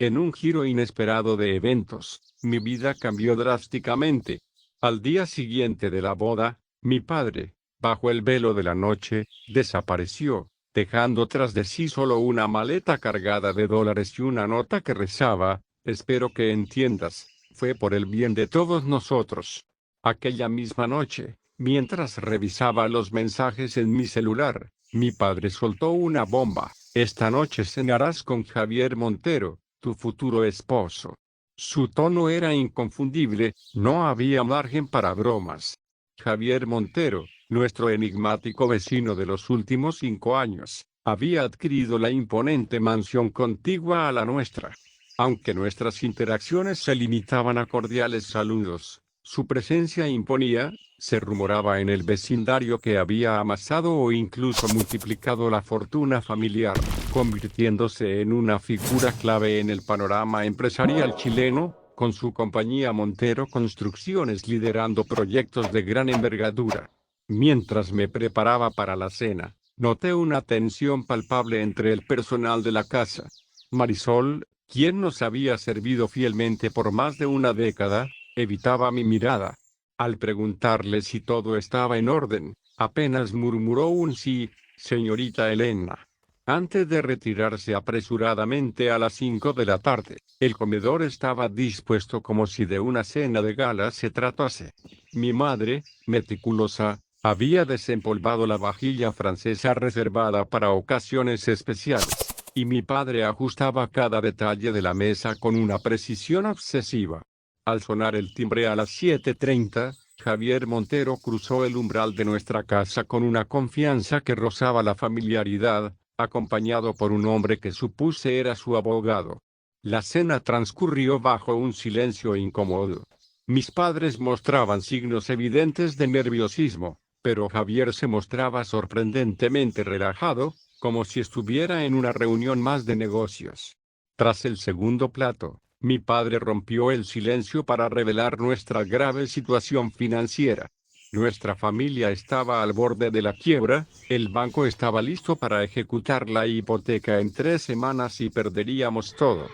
En un giro inesperado de eventos, mi vida cambió drásticamente. Al día siguiente de la boda, mi padre, bajo el velo de la noche, desapareció, dejando tras de sí solo una maleta cargada de dólares y una nota que rezaba: espero que entiendas, fue por el bien de todos nosotros. Aquella misma noche, mientras revisaba los mensajes en mi celular, mi padre soltó una bomba: esta noche cenarás con Javier Montero, tu futuro esposo. Su tono era inconfundible, no había margen para bromas. Javier Montero, nuestro enigmático vecino de los últimos 5 años, había adquirido la imponente mansión contigua a la nuestra. Aunque nuestras interacciones se limitaban a cordiales saludos, su presencia imponía. Se rumoraba en el vecindario que había amasado o incluso multiplicado la fortuna familiar, convirtiéndose en una figura clave en el panorama empresarial chileno, con su compañía Montero Construcciones liderando proyectos de gran envergadura. Mientras me preparaba para la cena, noté una tensión palpable entre el personal de la casa. Marisol, quien nos había servido fielmente por más de una década, evitaba mi mirada. Al preguntarle si todo estaba en orden, apenas murmuró un sí, señorita Elena. Antes de retirarse apresuradamente a las 5 de la tarde, el comedor estaba dispuesto como si de una cena de gala se tratase. Mi madre, meticulosa, había desempolvado la vajilla francesa reservada para ocasiones especiales, y mi padre ajustaba cada detalle de la mesa con una precisión obsesiva. Al sonar el timbre a las 7:30, Javier Montero cruzó el umbral de nuestra casa con una confianza que rozaba la familiaridad, acompañado por un hombre que supuse era su abogado. La cena transcurrió bajo un silencio incómodo. Mis padres mostraban signos evidentes de nerviosismo, pero Javier se mostraba sorprendentemente relajado, como si estuviera en una reunión más de negocios. Tras el segundo plato, mi padre rompió el silencio para revelar nuestra grave situación financiera. Nuestra familia estaba al borde de la quiebra, el banco estaba listo para ejecutar la hipoteca en 3 semanas y perderíamos todo.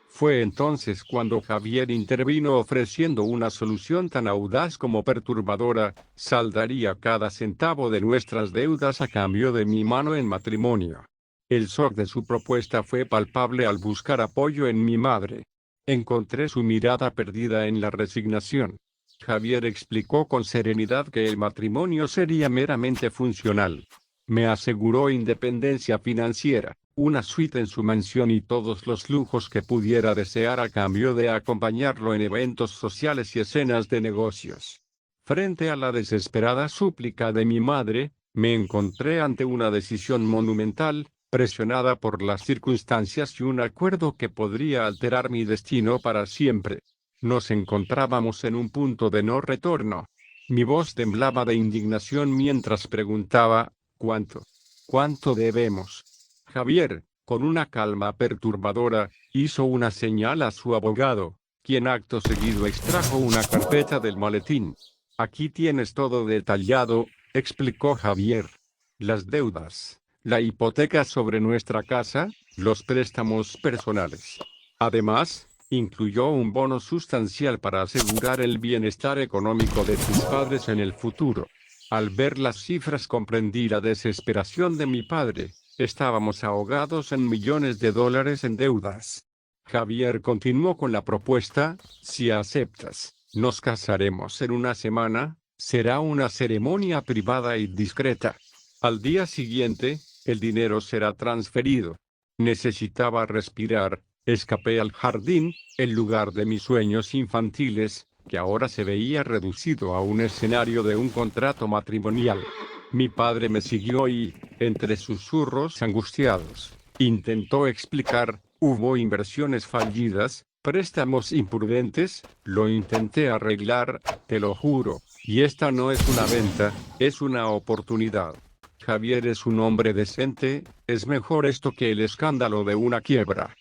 Fue entonces cuando Javier intervino ofreciendo una solución tan audaz como perturbadora: saldaría cada centavo de nuestras deudas a cambio de mi mano en matrimonio. El shock de su propuesta fue palpable al buscar apoyo en mi madre. Encontré su mirada perdida en la resignación. Javier explicó con serenidad que el matrimonio sería meramente funcional. Me aseguró independencia financiera, una suite en su mansión y todos los lujos que pudiera desear a cambio de acompañarlo en eventos sociales y escenas de negocios. Frente a la desesperada súplica de mi madre, me encontré ante una decisión monumental, presionada por las circunstancias y un acuerdo que podría alterar mi destino para siempre. Nos encontrábamos en un punto de no retorno. Mi voz temblaba de indignación mientras preguntaba: ¿cuánto? ¿Cuánto debemos? Javier, con una calma perturbadora, hizo una señal a su abogado, quien acto seguido extrajo una carpeta del maletín. Aquí tienes todo detallado, explicó Javier. Las deudas, la hipoteca sobre nuestra casa, los préstamos personales. Además, incluyó un bono sustancial para asegurar el bienestar económico de tus padres en el futuro. Al ver las cifras comprendí la desesperación de mi padre. Estábamos ahogados en millones de dólares en deudas. Javier continuó con la propuesta: si aceptas, nos casaremos en una semana, será una ceremonia privada y discreta. Al día siguiente, el dinero será transferido. Necesitaba respirar. Escapé al jardín, el lugar de mis sueños infantiles, que ahora se veía reducido a un escenario de un contrato matrimonial. Mi padre me siguió y, entre susurros angustiados, intentó explicar: hubo inversiones fallidas, préstamos imprudentes, lo intenté arreglar, te lo juro, y esta no es una venta, es una oportunidad. Javier es un hombre decente, es mejor esto que el escándalo de una quiebra.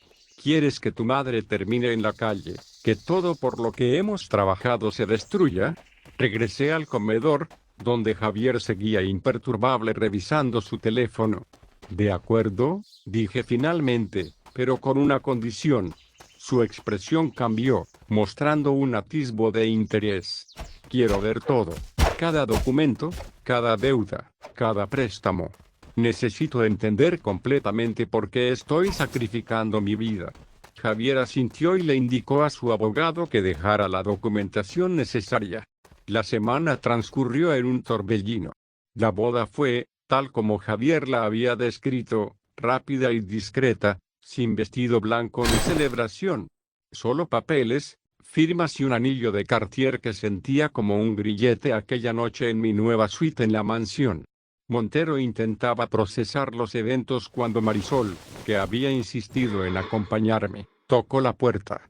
¿Quieres que tu madre termine en la calle, que todo por lo que hemos trabajado se destruya? Regresé al comedor, donde Javier seguía imperturbable revisando su teléfono. De acuerdo, dije finalmente, pero con una condición. Su expresión cambió, mostrando un atisbo de interés. Quiero ver todo. Cada documento, cada deuda, cada préstamo. Necesito entender completamente por qué estoy sacrificando mi vida. Javier asintió y le indicó a su abogado que dejara la documentación necesaria. La semana transcurrió en un torbellino. La boda fue, tal como Javier la había descrito, rápida y discreta, sin vestido blanco ni celebración. Solo papeles, firmas y un anillo de Cartier que sentía como un grillete aquella noche en mi nueva suite en la mansión. Montero intentaba procesar los eventos cuando Marisol, que había insistido en acompañarme, tocó la puerta.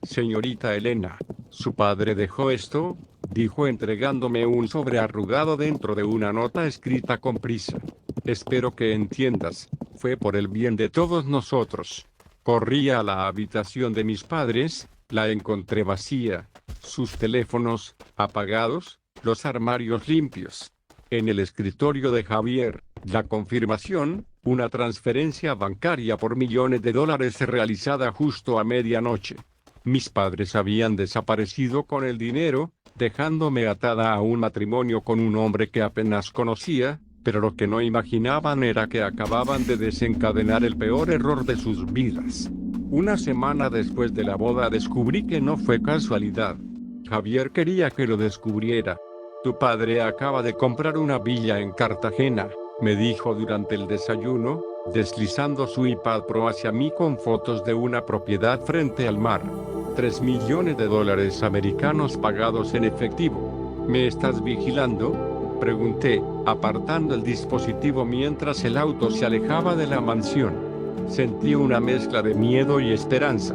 Señorita Elena, ¿su padre dejó esto?, dijo entregándome un sobre arrugado dentro de una nota escrita con prisa. Espero que entiendas, fue por el bien de todos nosotros. Corrí a la habitación de mis padres, la encontré vacía, sus teléfonos apagados, los armarios limpios. En el escritorio de Javier, la confirmación, una transferencia bancaria por millones de dólares realizada justo a medianoche. Mis padres habían desaparecido con el dinero, dejándome atada a un matrimonio con un hombre que apenas conocía, pero lo que no imaginaban era que acababan de desencadenar el peor error de sus vidas. Una semana después de la boda descubrí que no fue casualidad. Javier quería que lo descubriera. Tu padre acaba de comprar una villa en Cartagena, me dijo durante el desayuno, deslizando su iPad Pro hacia mí con fotos de una propiedad frente al mar. 3 millones de dólares americanos pagados en efectivo. ¿Me estás vigilando?, pregunté, apartando el dispositivo mientras el auto se alejaba de la mansión. Sentí una mezcla de miedo y esperanza.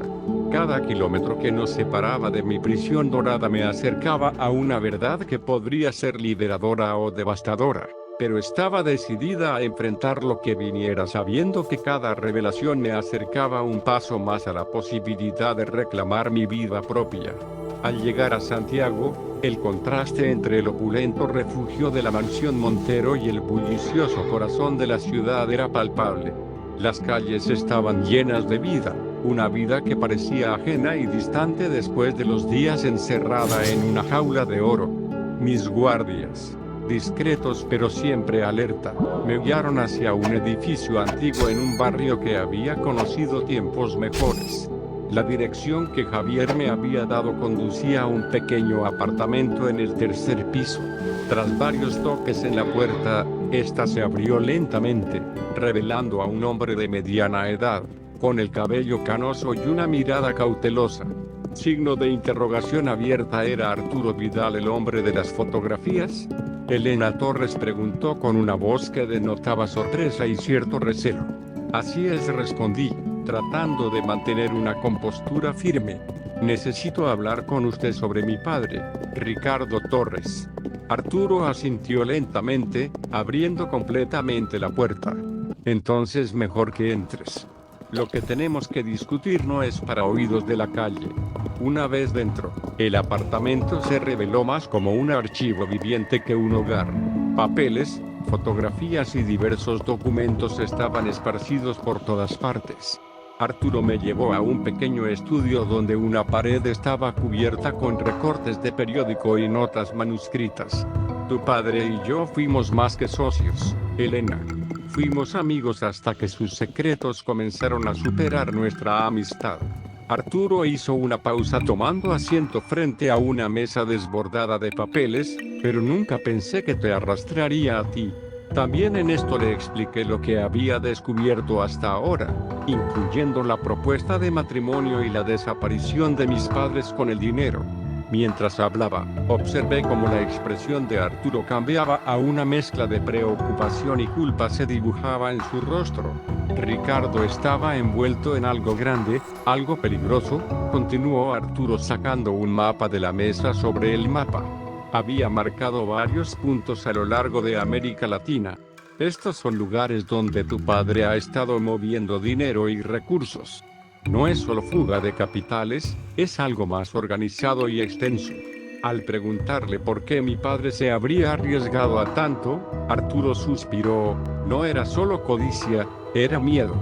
Cada kilómetro que nos separaba de mi prisión dorada me acercaba a una verdad que podría ser liberadora o devastadora, pero estaba decidida a enfrentar lo que viniera, sabiendo que cada revelación me acercaba un paso más a la posibilidad de reclamar mi vida propia. Al llegar a Santiago, el contraste entre el opulento refugio de la mansión Montero y el bullicioso corazón de la ciudad era palpable. Las calles estaban llenas de vida. Una vida que parecía ajena y distante después de los días encerrada en una jaula de oro. Mis guardias, discretos pero siempre alerta, me guiaron hacia un edificio antiguo en un barrio que había conocido tiempos mejores. La dirección que Javier me había dado conducía a un pequeño apartamento en el tercer piso. Tras varios toques en la puerta, esta se abrió lentamente, revelando a un hombre de mediana edad, con el cabello canoso y una mirada cautelosa. Signo de interrogación abierta. ¿Era Arturo Vidal el hombre de las fotografías? Elena Torres preguntó con una voz que denotaba sorpresa y cierto recelo. Así es, respondí, tratando de mantener una compostura firme. Necesito hablar con usted sobre mi padre, Ricardo Torres. Arturo asintió lentamente, abriendo completamente la puerta. Entonces mejor que entres. Lo que tenemos que discutir no es para oídos de la calle. Una vez dentro, el apartamento se reveló más como un archivo viviente que un hogar. Papeles, fotografías y diversos documentos estaban esparcidos por todas partes. Arturo me llevó a un pequeño estudio donde una pared estaba cubierta con recortes de periódico y notas manuscritas. Tu padre y yo fuimos más que socios, Elena. Fuimos amigos hasta que sus secretos comenzaron a superar nuestra amistad. Arturo hizo una pausa tomando asiento frente a una mesa desbordada de papeles, pero nunca pensé que te arrastraría a ti. También en esto le expliqué lo que había descubierto hasta ahora, incluyendo la propuesta de matrimonio y la desaparición de mis padres con el dinero. Mientras hablaba, observé cómo la expresión de Arturo cambiaba a una mezcla de preocupación y culpa se dibujaba en su rostro. Ricardo estaba envuelto en algo grande, algo peligroso, continuó Arturo sacando un mapa de la mesa. Sobre el mapa había marcado varios puntos a lo largo de América Latina. Estos son lugares donde tu padre ha estado moviendo dinero y recursos. No es solo fuga de capitales, es algo más organizado y extenso. Al preguntarle por qué mi padre se habría arriesgado a tanto, Arturo suspiró. No era solo codicia, era miedo.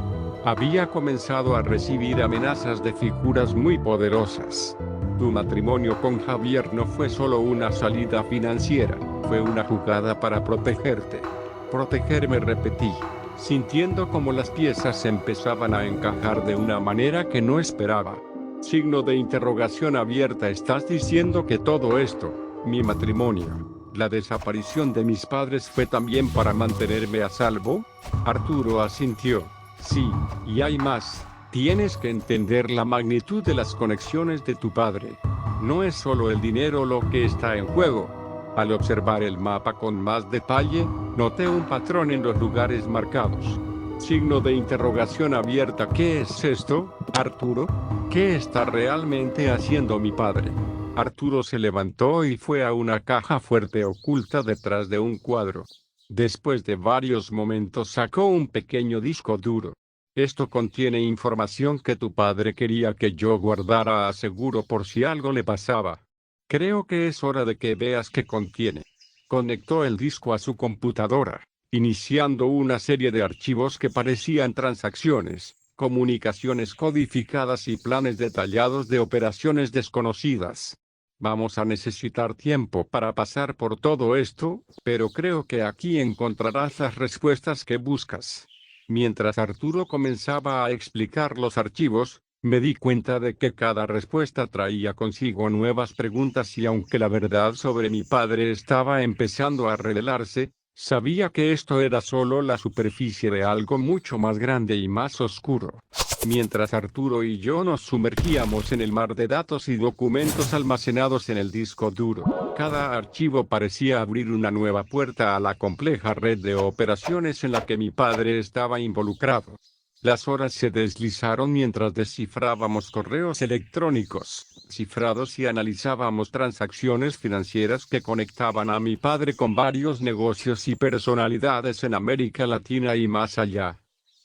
había comenzado a recibir amenazas de figuras muy poderosas. Tu matrimonio con Javier no fue solo una salida financiera, fue una jugada para protegerte. Protegerme, repetí, sintiendo como las piezas empezaban a encajar de una manera que no esperaba. Signo de interrogación abierta. ¿Estás diciendo que todo esto, mi matrimonio, la desaparición de mis padres, fue también para mantenerme a salvo? Arturo asintió. Sí, y hay más. Tienes que entender la magnitud de las conexiones de tu padre. No es solo el dinero lo que está en juego. Al observar el mapa con más detalle, noté un patrón en los lugares marcados. Signo de interrogación abierta. ¿Qué es esto, Arturo? ¿Qué está realmente haciendo mi padre? Arturo se levantó y fue a una caja fuerte oculta detrás de un cuadro. Después de varios momentos sacó un pequeño disco duro. Esto contiene información que tu padre quería que yo guardara a seguro por si algo le pasaba. Creo que es hora de que veas qué contiene. Conectó el disco a su computadora, iniciando una serie de archivos que parecían transacciones, comunicaciones codificadas y planes detallados de operaciones desconocidas. Vamos a necesitar tiempo para pasar por todo esto, pero creo que aquí encontrarás las respuestas que buscas. Mientras Arturo comenzaba a explicar los archivos, me di cuenta de que cada respuesta traía consigo nuevas preguntas y aunque la verdad sobre mi padre estaba empezando a revelarse, sabía que esto era solo la superficie de algo mucho más grande y más oscuro. Mientras Arturo y yo nos sumergíamos en el mar de datos y documentos almacenados en el disco duro, cada archivo parecía abrir una nueva puerta a la compleja red de operaciones en la que mi padre estaba involucrado. Las horas se deslizaron mientras descifrábamos correos electrónicos, cifrados y analizábamos transacciones financieras que conectaban a mi padre con varios negocios y personalidades en América Latina y más allá.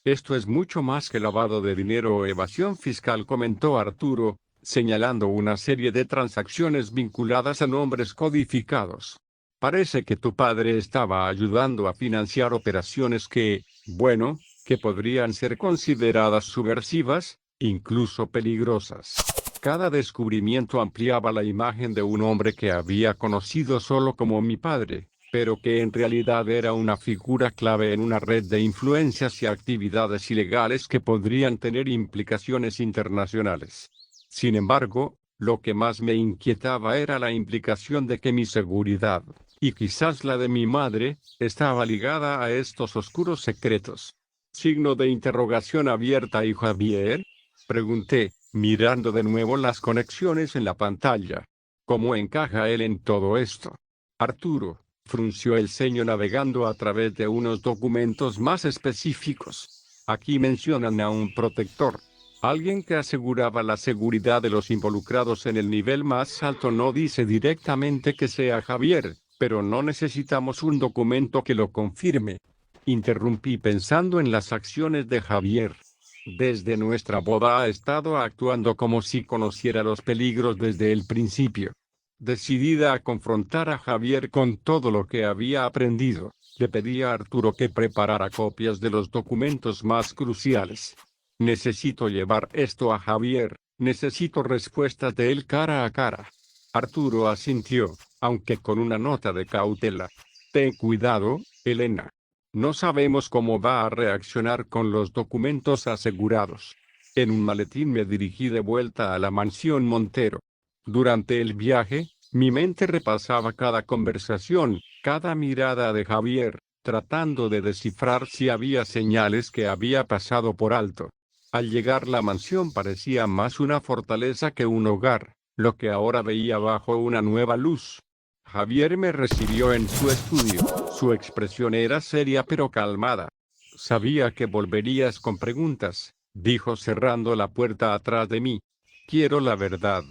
Esto es mucho más que lavado de dinero o evasión fiscal, comentó Arturo, señalando una serie de transacciones vinculadas a nombres codificados. Parece que tu padre estaba ayudando a financiar operaciones que, bueno, que podrían ser consideradas subversivas, incluso peligrosas. Cada descubrimiento ampliaba la imagen de un hombre que había conocido solo como mi padre, pero que en realidad era una figura clave en una red de influencias y actividades ilegales que podrían tener implicaciones internacionales. Sin embargo, lo que más me inquietaba era la implicación de que mi seguridad, y quizás la de mi madre, estaba ligada a estos oscuros secretos. Signo de interrogación abierta. ¿Y Javier? Pregunté, mirando de nuevo las conexiones en la pantalla. ¿Cómo encaja él en todo esto? Arturo frunció el ceño navegando a través de unos documentos más específicos. Aquí mencionan a un protector. Alguien que aseguraba la seguridad de los involucrados en el nivel más alto. No dice directamente que sea Javier, pero no necesitamos un documento que lo confirme. Interrumpí pensando en las acciones de Javier. Desde nuestra boda ha estado actuando como si conociera los peligros desde el principio. Decidida a confrontar a Javier con todo lo que había aprendido, le pedí a Arturo que preparara copias de los documentos más cruciales. Necesito llevar esto a Javier, necesito respuestas de él cara a cara. Arturo asintió, aunque con una nota de cautela. Ten cuidado, Elena. No sabemos cómo va a reaccionar con los documentos asegurados. En un maletín me dirigí de vuelta a la mansión Montero. Durante el viaje, mi mente repasaba cada conversación, cada mirada de Javier, tratando de descifrar si había señales que había pasado por alto. Al llegar, la mansión parecía más una fortaleza que un hogar, lo que ahora veía bajo una nueva luz. Javier me recibió en su estudio. Su expresión era seria pero calmada. Sabía que volverías con preguntas, dijo cerrando la puerta atrás de mí. Quiero la verdad,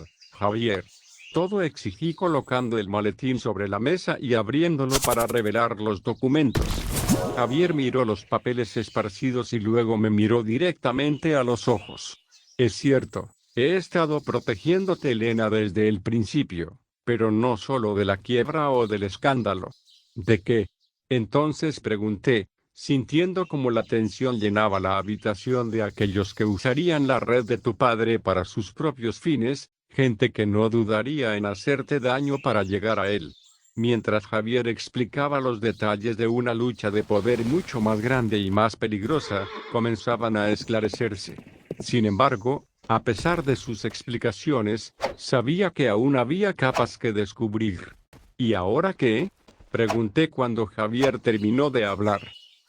Javier. Todo exigí colocando el maletín sobre la mesa y abriéndolo para revelar los documentos. Javier miró los papeles esparcidos y luego me miró directamente a los ojos. Es cierto, he estado protegiéndote, Elena, desde el principio, pero no solo de la quiebra o del escándalo. ¿De qué? Entonces pregunté, sintiendo como la tensión llenaba la habitación de aquellos que usarían la red de tu padre para sus propios fines, gente que no dudaría en hacerte daño para llegar a él. Mientras Javier explicaba los detalles de una lucha de poder mucho más grande y más peligrosa, comenzaban a esclarecerse. Sin embargo, a pesar de sus explicaciones, sabía que aún había capas que descubrir. ¿Y ahora qué? Pregunté cuando Javier terminó de hablar.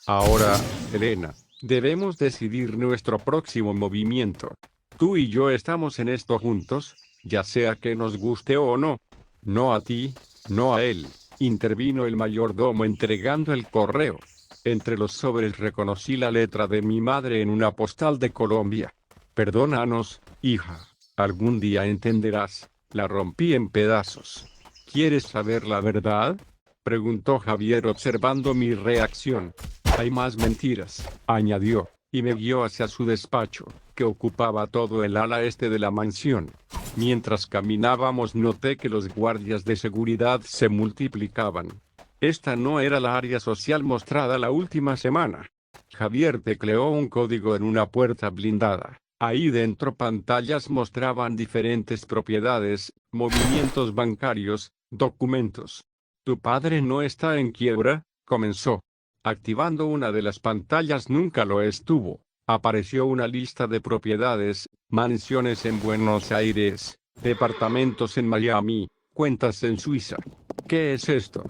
Ahora, Elena, debemos decidir nuestro próximo movimiento. Tú y yo estamos en esto juntos, ya sea que nos guste o no. No a ti, no a él, intervino el mayordomo entregando el correo. Entre los sobres reconocí la letra de mi madre en una postal de Colombia. Perdónanos, hija, algún día entenderás, la rompí en pedazos. ¿Quieres saber la verdad? Preguntó Javier observando mi reacción. Hay más mentiras, añadió, y me guió hacia su despacho, que ocupaba todo el ala este de la mansión. Mientras caminábamos noté que los guardias de seguridad se multiplicaban. Esta no era la área social mostrada la última semana. Javier tecleó un código en una puerta blindada. Ahí dentro pantallas mostraban diferentes propiedades, movimientos bancarios, documentos. «Tu padre no está en quiebra», comenzó. Activando una de las pantallas nunca lo estuvo. Apareció una lista de propiedades, mansiones en Buenos Aires, departamentos en Miami, cuentas en Suiza. ¿Qué es esto?,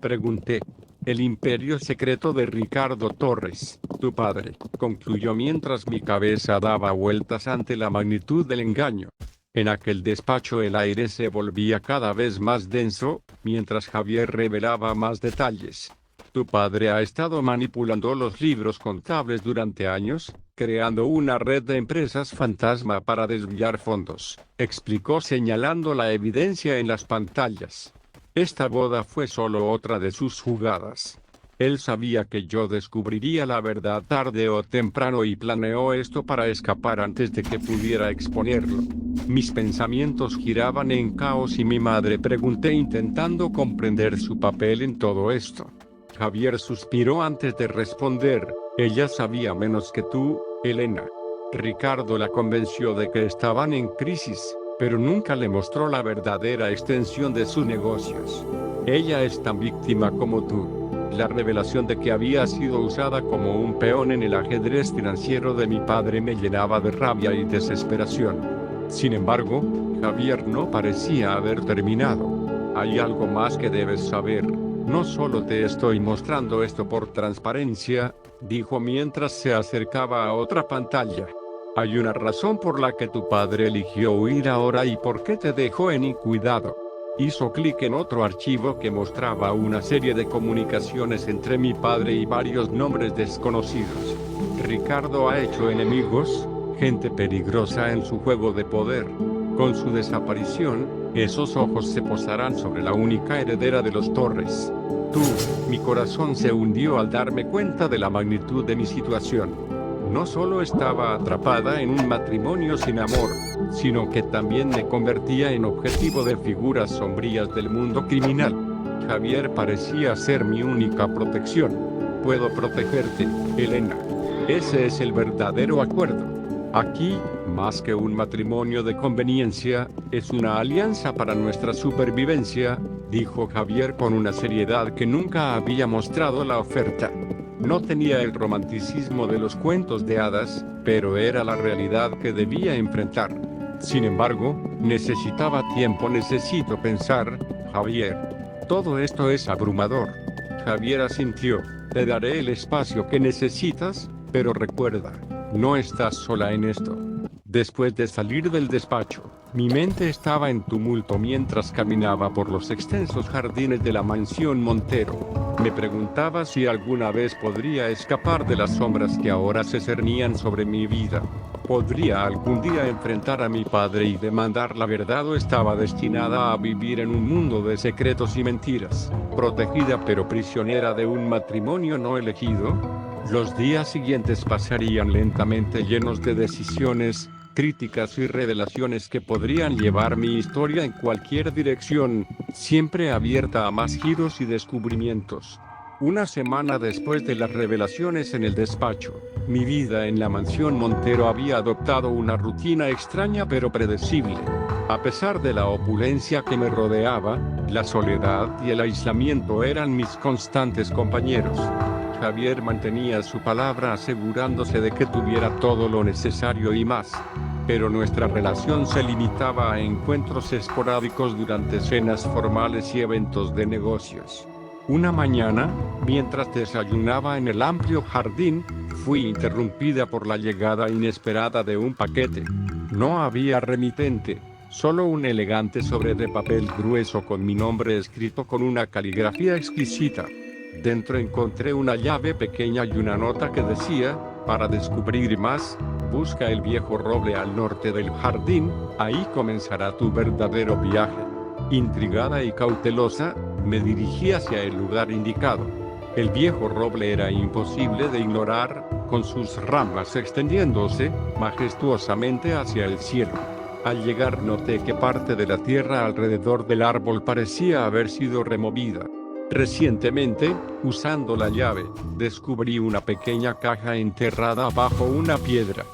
pregunté. El imperio secreto de Ricardo Torres, tu padre, concluyó mientras mi cabeza daba vueltas ante la magnitud del engaño. En aquel despacho el aire se volvía cada vez más denso, mientras Javier revelaba más detalles. Tu padre ha estado manipulando los libros contables durante años, creando una red de empresas fantasma para desviar fondos, explicó señalando la evidencia en las pantallas. Esta boda fue solo otra de sus jugadas. Él sabía que yo descubriría la verdad tarde o temprano y planeó esto para escapar antes de que pudiera exponerlo. Mis pensamientos giraban en caos y mi madre pregunté intentando comprender su papel en todo esto. Javier suspiró antes de responder. Ella sabía menos que tú, Elena. Ricardo la convenció de que estaban en crisis, pero nunca le mostró la verdadera extensión de sus negocios. Ella es tan víctima como tú. La revelación de que había sido usada como un peón en el ajedrez financiero de mi padre me llenaba de rabia y desesperación. Sin embargo, Javier no parecía haber terminado. Hay algo más que debes saber. No solo te estoy mostrando esto por transparencia, dijo mientras se acercaba a otra pantalla. Hay una razón por la que tu padre eligió huir ahora y por qué te dejó en cuidado. Hizo clic en otro archivo que mostraba una serie de comunicaciones entre mi padre y varios nombres desconocidos. Ricardo ha hecho enemigos, gente peligrosa en su juego de poder. Con su desaparición, esos ojos se posarán sobre la única heredera de los Torres. Mi corazón se hundió al darme cuenta de la magnitud de mi situación. No solo estaba atrapada en un matrimonio sin amor, sino que también me convertía en objetivo de figuras sombrías del mundo criminal. Javier parecía ser mi única protección. Puedo protegerte, Elena. Ese es el verdadero acuerdo. Aquí, más que un matrimonio de conveniencia, es una alianza para nuestra supervivencia, dijo Javier con una seriedad que nunca había mostrado la oferta. No tenía el romanticismo de los cuentos de hadas, pero era la realidad que debía enfrentar. Sin embargo, necesitaba tiempo, necesito pensar, Javier. Todo esto es abrumador. Javier asintió. Te daré el espacio que necesitas, pero recuerda, no estás sola en esto. Después de salir del despacho, mi mente estaba en tumulto mientras caminaba por los extensos jardines de la mansión Montero. Me preguntaba si alguna vez podría escapar de las sombras que ahora se cernían sobre mi vida. ¿Podría algún día enfrentar a mi padre y demandar la verdad o estaba destinada a vivir en un mundo de secretos y mentiras, protegida pero prisionera de un matrimonio no elegido? Los días siguientes pasarían lentamente llenos de decisiones, críticas y revelaciones que podrían llevar mi historia en cualquier dirección, siempre abierta a más giros y descubrimientos. Una semana después de las revelaciones en el despacho, mi vida en la mansión Montero había adoptado una rutina extraña pero predecible. A pesar de la opulencia que me rodeaba, la soledad y el aislamiento eran mis constantes compañeros. Javier mantenía su palabra asegurándose de que tuviera todo lo necesario y más. Pero nuestra relación se limitaba a encuentros esporádicos durante cenas formales y eventos de negocios. Una mañana, mientras desayunaba en el amplio jardín, fui interrumpida por la llegada inesperada de un paquete. No había remitente, solo un elegante sobre de papel grueso con mi nombre escrito con una caligrafía exquisita. Dentro encontré una llave pequeña y una nota que decía: para descubrir más, busca el viejo roble al norte del jardín, ahí comenzará tu verdadero viaje. Intrigada y cautelosa, me dirigí hacia el lugar indicado. El viejo roble era imposible de ignorar, con sus ramas extendiéndose majestuosamente hacia el cielo. Al llegar noté que parte de la tierra alrededor del árbol parecía haber sido removida. Recientemente, usando la llave, descubrí una pequeña caja enterrada bajo una piedra.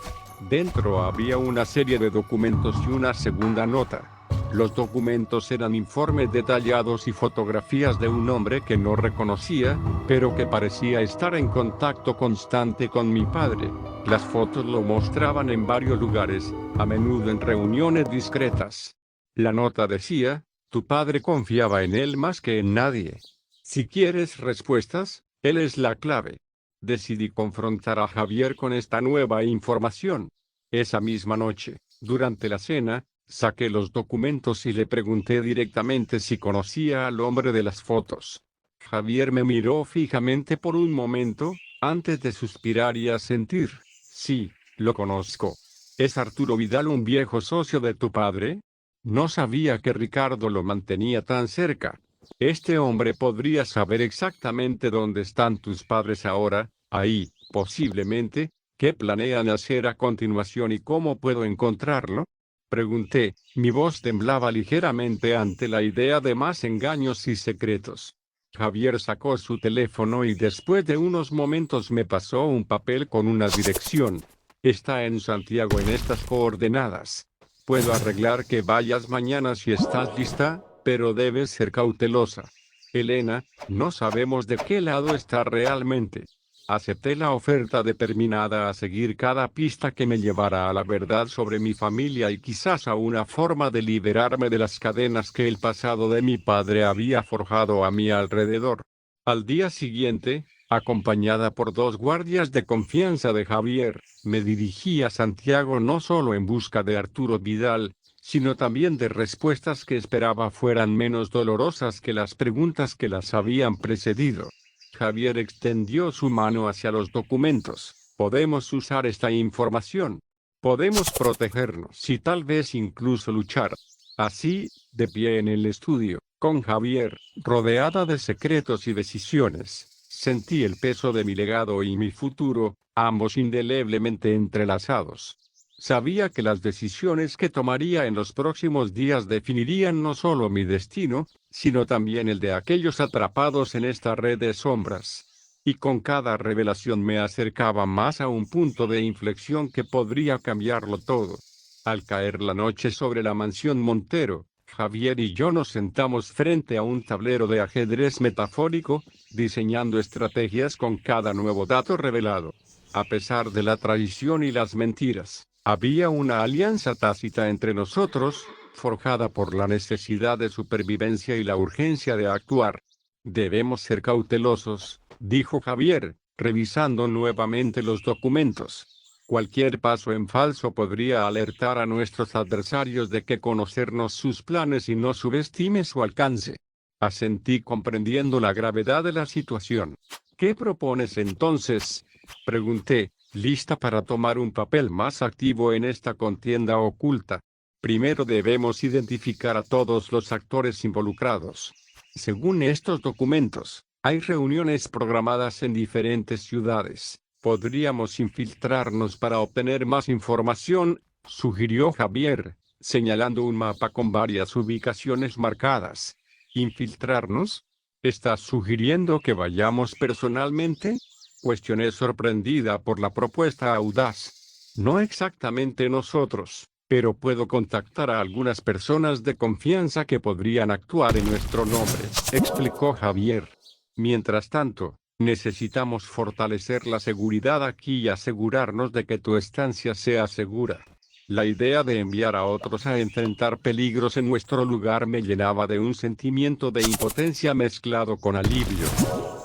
Dentro había una serie de documentos y una segunda nota. Los documentos eran informes detallados y fotografías de un hombre que no reconocía, pero que parecía estar en contacto constante con mi padre. Las fotos lo mostraban en varios lugares, a menudo en reuniones discretas. La nota decía: tu padre confiaba en él más que en nadie. Si quieres respuestas, él es la clave. Decidí confrontar a Javier con esta nueva información. Esa misma noche, durante la cena, saqué los documentos y le pregunté directamente si conocía al hombre de las fotos. Javier me miró fijamente por un momento, antes de suspirar y asentir. Sí, lo conozco. ¿Es Arturo Vidal un viejo socio de tu padre? No sabía que Ricardo lo mantenía tan cerca. Este hombre podría saber exactamente dónde están tus padres ahora, ahí, posiblemente. ¿Qué planean hacer a continuación y cómo puedo encontrarlo? Pregunté, mi voz temblaba ligeramente ante la idea de más engaños y secretos. Javier sacó su teléfono y después de unos momentos me pasó un papel con una dirección. Está en Santiago en estas coordenadas. Puedo arreglar que vayas mañana si estás lista, pero debes ser cautelosa. Elena, no sabemos de qué lado está realmente. Acepté la oferta determinada a seguir cada pista que me llevara a la verdad sobre mi familia y quizás a una forma de liberarme de las cadenas que el pasado de mi padre había forjado a mi alrededor. Al día siguiente, acompañada por 2 guardias de confianza de Javier, me dirigí a Santiago no solo en busca de Arturo Vidal, sino también de respuestas que esperaba fueran menos dolorosas que las preguntas que las habían precedido. Javier extendió su mano hacia los documentos. Podemos usar esta información. Podemos protegernos y tal vez incluso luchar. Así, de pie en el estudio, con Javier, rodeada de secretos y decisiones, sentí el peso de mi legado y mi futuro, ambos indeleblemente entrelazados. Sabía que las decisiones que tomaría en los próximos días definirían no solo mi destino, sino también el de aquellos atrapados en esta red de sombras. Y con cada revelación me acercaba más a un punto de inflexión que podría cambiarlo todo. Al caer la noche sobre la mansión Montero, Javier y yo nos sentamos frente a un tablero de ajedrez metafórico, diseñando estrategias con cada nuevo dato revelado. A pesar de la traición y las mentiras, había una alianza tácita entre nosotros, forjada por la necesidad de supervivencia y la urgencia de actuar. Debemos ser cautelosos, dijo Javier, revisando nuevamente los documentos. Cualquier paso en falso podría alertar a nuestros adversarios de que conocernos sus planes y no subestime su alcance. Asentí comprendiendo la gravedad de la situación. ¿Qué propones entonces? Pregunté, lista para tomar un papel más activo en esta contienda oculta. Primero debemos identificar a todos los actores involucrados. Según estos documentos, hay reuniones programadas en diferentes ciudades. Podríamos infiltrarnos para obtener más información, sugirió Javier, señalando un mapa con varias ubicaciones marcadas. ¿Infiltrarnos? ¿Estás sugiriendo que vayamos personalmente? Cuestioné sorprendida por la propuesta audaz. No exactamente nosotros, pero puedo contactar a algunas personas de confianza que podrían actuar en nuestro nombre, explicó Javier. Mientras tanto, necesitamos fortalecer la seguridad aquí y asegurarnos de que tu estancia sea segura. La idea de enviar a otros a enfrentar peligros en nuestro lugar me llenaba de un sentimiento de impotencia mezclado con alivio.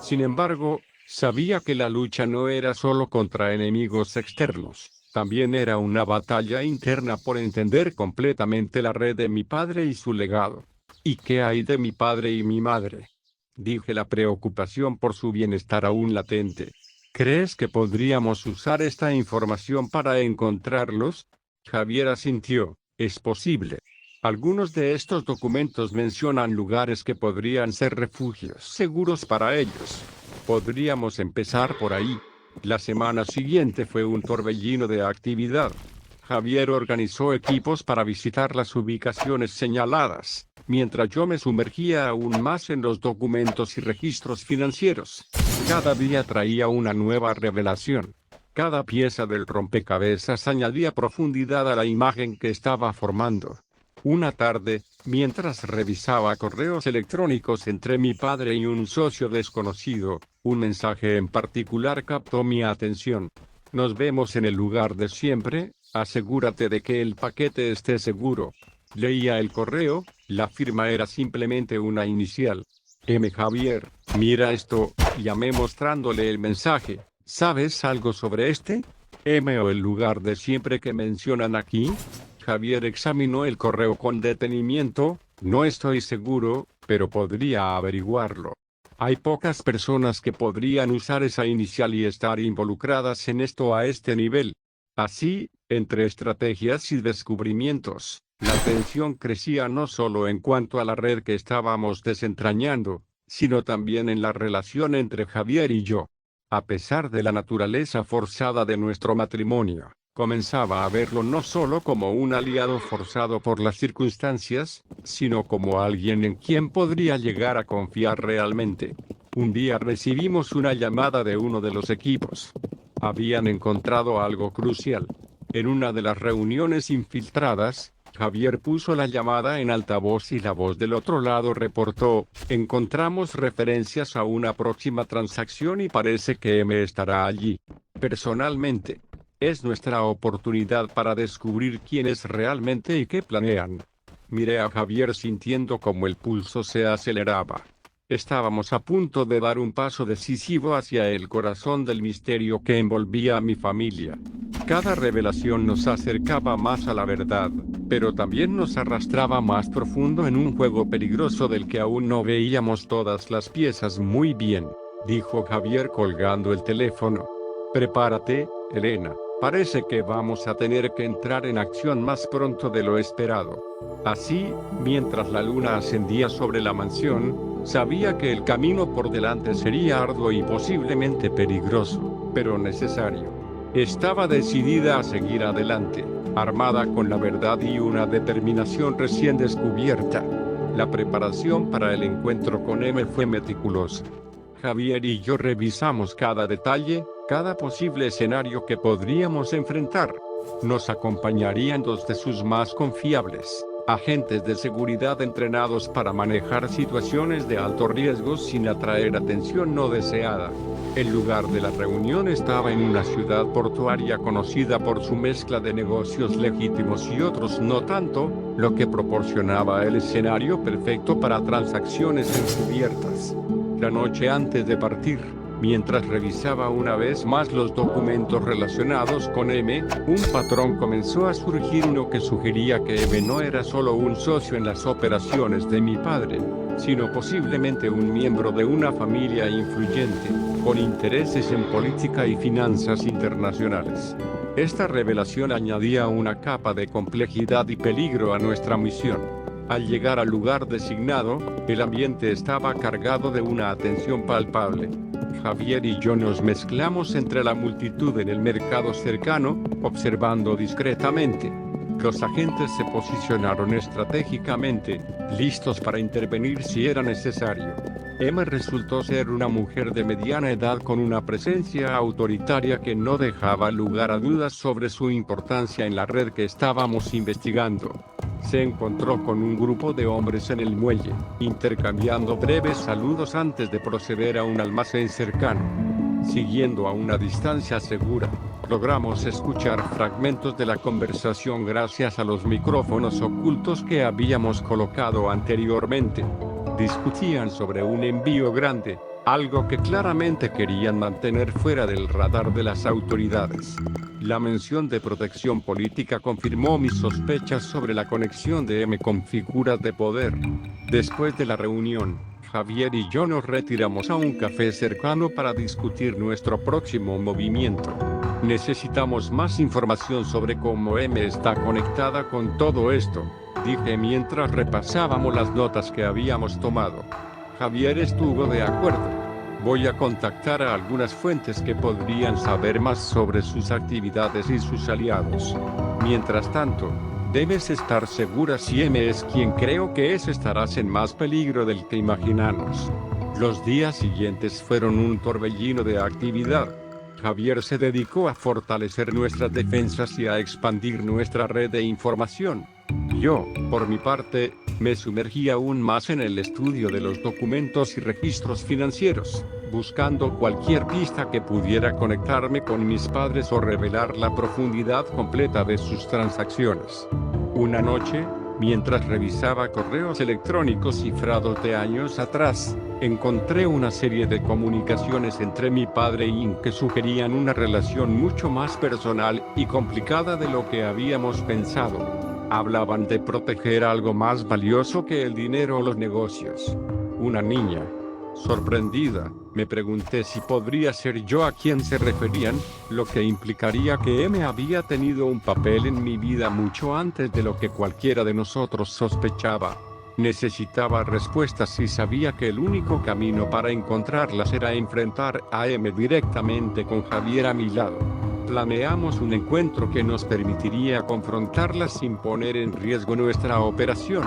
Sin embargo, sabía que la lucha no era solo contra enemigos externos, también era una batalla interna por entender completamente la red de mi padre y su legado. ¿Y qué hay de mi padre y mi madre?, dije, la preocupación por su bienestar aún latente. ¿Crees que podríamos usar esta información para encontrarlos? Javier asintió. Es posible. Algunos de estos documentos mencionan lugares que podrían ser refugios seguros para ellos. Podríamos empezar por ahí. La semana siguiente fue un torbellino de actividad. Javier organizó equipos para visitar las ubicaciones señaladas, mientras yo me sumergía aún más en los documentos y registros financieros. Cada día traía una nueva revelación. Cada pieza del rompecabezas añadía profundidad a la imagen que estaba formando. Una tarde, mientras revisaba correos electrónicos entre mi padre y un socio desconocido, un mensaje en particular captó mi atención. Nos vemos en el lugar de siempre, asegúrate de que el paquete esté seguro. Leía el correo, la firma era simplemente una inicial. M. Javier, mira esto, llamé mostrándole el mensaje. ¿Sabes algo sobre este? M o el lugar de siempre que mencionan aquí. Javier examinó el correo con detenimiento. No estoy seguro, pero podría averiguarlo. Hay pocas personas que podrían usar esa inicial y estar involucradas en esto a este nivel. Así, entre estrategias y descubrimientos, la tensión crecía no solo en cuanto a la red que estábamos desentrañando, sino también en la relación entre Javier y yo. A pesar de la naturaleza forzada de nuestro matrimonio, comenzaba a verlo no solo como un aliado forzado por las circunstancias, sino como alguien en quien podría llegar a confiar realmente. Un día recibimos una llamada de uno de los equipos. Habían encontrado algo crucial. En una de las reuniones infiltradas, Javier puso la llamada en altavoz y la voz del otro lado reportó: encontramos referencias a una próxima transacción y parece que M estará allí. Personalmente, es nuestra oportunidad para descubrir quién es realmente y qué planean. Miré a Javier sintiendo como el pulso se aceleraba. Estábamos a punto de dar un paso decisivo hacia el corazón del misterio que envolvía a mi familia. Cada revelación nos acercaba más a la verdad, pero también nos arrastraba más profundo en un juego peligroso del que aún no veíamos todas las piezas muy bien, dijo Javier colgando el teléfono. Prepárate, Elena. Parece que vamos a tener que entrar en acción más pronto de lo esperado. Así, mientras la luna ascendía sobre la mansión, sabía que el camino por delante sería arduo y posiblemente peligroso, pero necesario. Estaba decidida a seguir adelante, armada con la verdad y una determinación recién descubierta. La preparación para el encuentro con M fue meticulosa. Javier y yo revisamos cada detalle, cada posible escenario que podríamos enfrentar. Nos acompañarían dos de sus más confiables agentes de seguridad entrenados para manejar situaciones de alto riesgo sin atraer atención no deseada. El lugar de la reunión estaba en una ciudad portuaria conocida por su mezcla de negocios legítimos y otros no tanto, lo que proporcionaba el escenario perfecto para transacciones encubiertas. La noche antes de partir, mientras revisaba una vez más los documentos relacionados con M, un patrón comenzó a surgir, uno que sugería que M no era solo un socio en las operaciones de mi padre, sino posiblemente un miembro de una familia influyente, con intereses en política y finanzas internacionales. Esta revelación añadía una capa de complejidad y peligro a nuestra misión. Al llegar al lugar designado, el ambiente estaba cargado de una atención palpable. Javier y yo nos mezclamos entre la multitud en el mercado cercano, observando discretamente. Los agentes se posicionaron estratégicamente, listos para intervenir si era necesario. M resultó ser una mujer de mediana edad con una presencia autoritaria que no dejaba lugar a dudas sobre su importancia en la red que estábamos investigando. Se encontró con un grupo de hombres en el muelle, intercambiando breves saludos antes de proceder a un almacén cercano. Siguiendo a una distancia segura, logramos escuchar fragmentos de la conversación gracias a los micrófonos ocultos que habíamos colocado anteriormente. Discutían sobre un envío grande, algo que claramente querían mantener fuera del radar de las autoridades. La mención de protección política confirmó mis sospechas sobre la conexión de M con figuras de poder. Después de la reunión, Javier y yo nos retiramos a un café cercano para discutir nuestro próximo movimiento. Necesitamos más información sobre cómo M está conectada con todo esto, dije mientras repasábamos las notas que habíamos tomado. Javier estuvo de acuerdo. Voy a contactar a algunas fuentes que podrían saber más sobre sus actividades y sus aliados. Mientras tanto, debes estar segura si M es quien creo que es, estarás en más peligro del que imaginamos. Los días siguientes fueron un torbellino de actividad. Javier se dedicó a fortalecer nuestras defensas y a expandir nuestra red de información. Yo, por mi parte, me sumergí aún más en el estudio de los documentos y registros financieros, buscando cualquier pista que pudiera conectarme con mis padres o revelar la profundidad completa de sus transacciones. Una noche, mientras revisaba correos electrónicos cifrados de años atrás, encontré una serie de comunicaciones entre mi padre y Inc que sugerían una relación mucho más personal y complicada de lo que habíamos pensado. Hablaban de proteger algo más valioso que el dinero o los negocios. Una niña. Sorprendida, me pregunté si podría ser yo a quien se referían, lo que implicaría que M había tenido un papel en mi vida mucho antes de lo que cualquiera de nosotros sospechaba. Necesitaba respuestas y sabía que el único camino para encontrarlas era enfrentar a M directamente con Javier a mi lado. Planeamos un encuentro que nos permitiría confrontarlas sin poner en riesgo nuestra operación.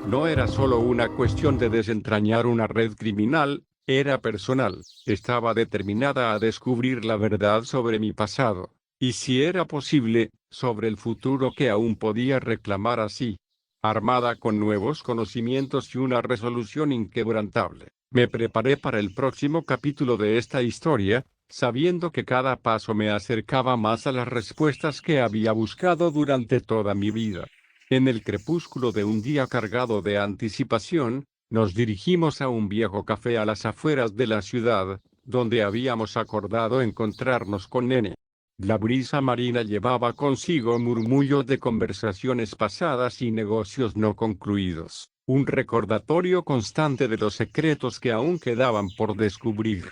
No era solo una cuestión de desentrañar una red criminal, era personal. Estaba determinada a descubrir la verdad sobre mi pasado, y si era posible, sobre el futuro que aún podía reclamar así. Armada con nuevos conocimientos y una resolución inquebrantable, me preparé para el próximo capítulo de esta historia, sabiendo que cada paso me acercaba más a las respuestas que había buscado durante toda mi vida. En el crepúsculo de un día cargado de anticipación, nos dirigimos a un viejo café a las afueras de la ciudad, donde habíamos acordado encontrarnos con N. La brisa marina llevaba consigo murmullos de conversaciones pasadas y negocios no concluidos, un recordatorio constante de los secretos que aún quedaban por descubrir.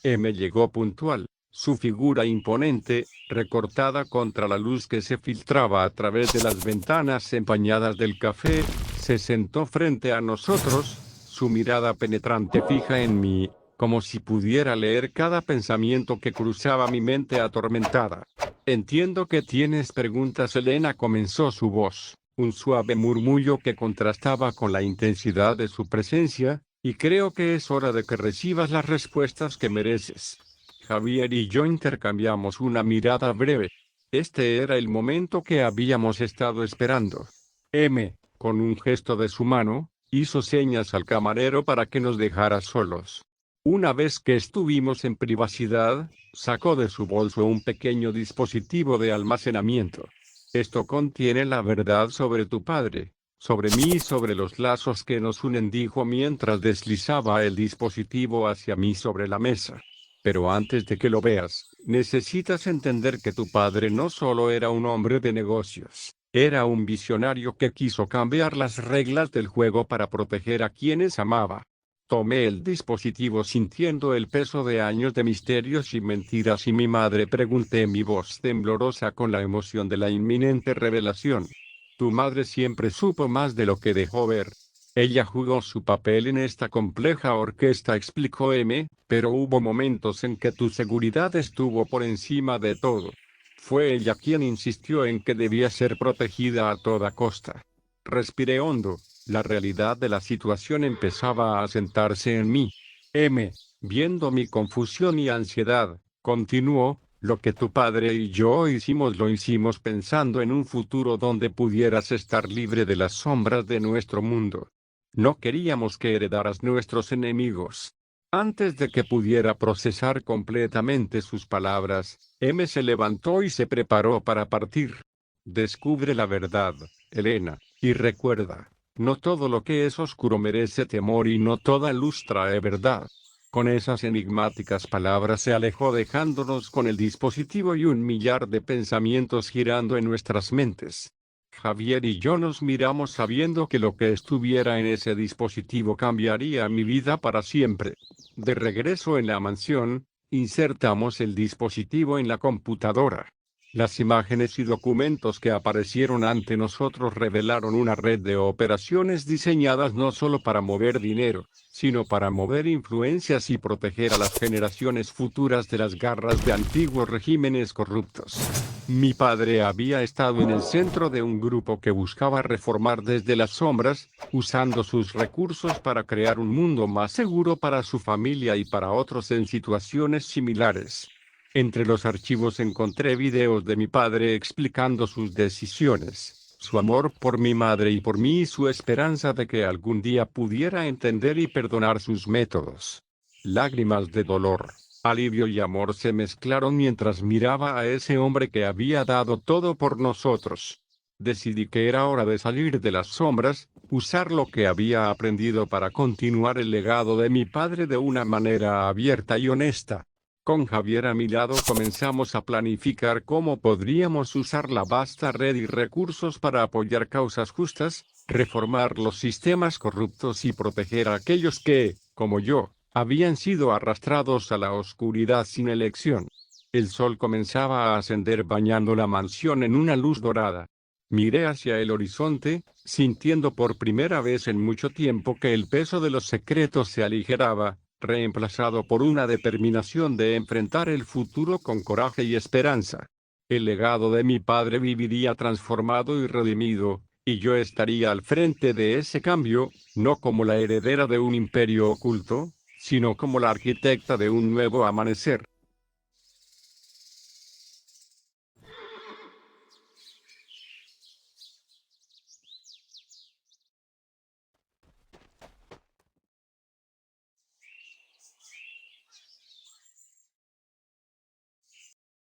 M llegó puntual. Su figura imponente, recortada contra la luz que se filtraba a través de las ventanas empañadas del café, se sentó frente a nosotros, su mirada penetrante fija en mí, como si pudiera leer cada pensamiento que cruzaba mi mente atormentada. Entiendo que tienes preguntas, Elena, comenzó su voz, un suave murmullo que contrastaba con la intensidad de su presencia, y creo que es hora de que recibas las respuestas que mereces. Javier y yo intercambiamos una mirada breve. Este era el momento que habíamos estado esperando. M, con un gesto de su mano, hizo señas al camarero para que nos dejara solos. Una vez que estuvimos en privacidad, sacó de su bolso un pequeño dispositivo de almacenamiento. Esto contiene la verdad sobre tu padre, sobre mí y sobre los lazos que nos unen, dijo mientras deslizaba el dispositivo hacia mí sobre la mesa. Pero antes de que lo veas, necesitas entender que tu padre no solo era un hombre de negocios, era un visionario que quiso cambiar las reglas del juego para proteger a quienes amaba. Tomé el dispositivo sintiendo el peso de años de misterios y mentiras y mi madre, pregunté, mi voz temblorosa con la emoción de la inminente revelación. Tu madre siempre supo más de lo que dejó ver. Ella jugó su papel en esta compleja orquesta, explicó M, pero hubo momentos en que tu seguridad estuvo por encima de todo. Fue ella quien insistió en que debía ser protegida a toda costa. Respiré hondo. La realidad de la situación empezaba a asentarse en mí. Viendo mi confusión y ansiedad, continuó, lo que tu padre y yo hicimos lo hicimos pensando en un futuro donde pudieras estar libre de las sombras de nuestro mundo. No queríamos que heredaras nuestros enemigos. Antes de que pudiera procesar completamente sus palabras, se levantó y se preparó para partir. Descubre la verdad, Elena, y recuerda, no todo lo que es oscuro merece temor y no toda luz trae verdad. Con esas enigmáticas palabras se alejó dejándonos con el dispositivo y un millar de pensamientos girando en nuestras mentes. Javier y yo nos miramos sabiendo que lo que estuviera en ese dispositivo cambiaría mi vida para siempre. De regreso en la mansión, insertamos el dispositivo en la computadora. Las imágenes y documentos que aparecieron ante nosotros revelaron una red de operaciones diseñadas no solo para mover dinero, sino para mover influencias y proteger a las generaciones futuras de las garras de antiguos regímenes corruptos. Mi padre había estado en el centro de un grupo que buscaba reformar desde las sombras, usando sus recursos para crear un mundo más seguro para su familia y para otros en situaciones similares. Entre los archivos encontré videos de mi padre explicando sus decisiones, su amor por mi madre y por mí y su esperanza de que algún día pudiera entender y perdonar sus métodos. Lágrimas de dolor, alivio y amor se mezclaron mientras miraba a ese hombre que había dado todo por nosotros. Decidí que era hora de salir de las sombras, usar lo que había aprendido para continuar el legado de mi padre de una manera abierta y honesta. Con Javier a mi lado comenzamos a planificar cómo podríamos usar la vasta red y recursos para apoyar causas justas, reformar los sistemas corruptos y proteger a aquellos que, como yo, habían sido arrastrados a la oscuridad sin elección. El sol comenzaba a ascender bañando la mansión en una luz dorada. Miré hacia el horizonte, sintiendo por primera vez en mucho tiempo que el peso de los secretos se aligeraba, reemplazado por una determinación de enfrentar el futuro con coraje y esperanza. El legado de mi padre viviría transformado y redimido, y yo estaría al frente de ese cambio, no como la heredera de un imperio oculto, sino como la arquitecta de un nuevo amanecer.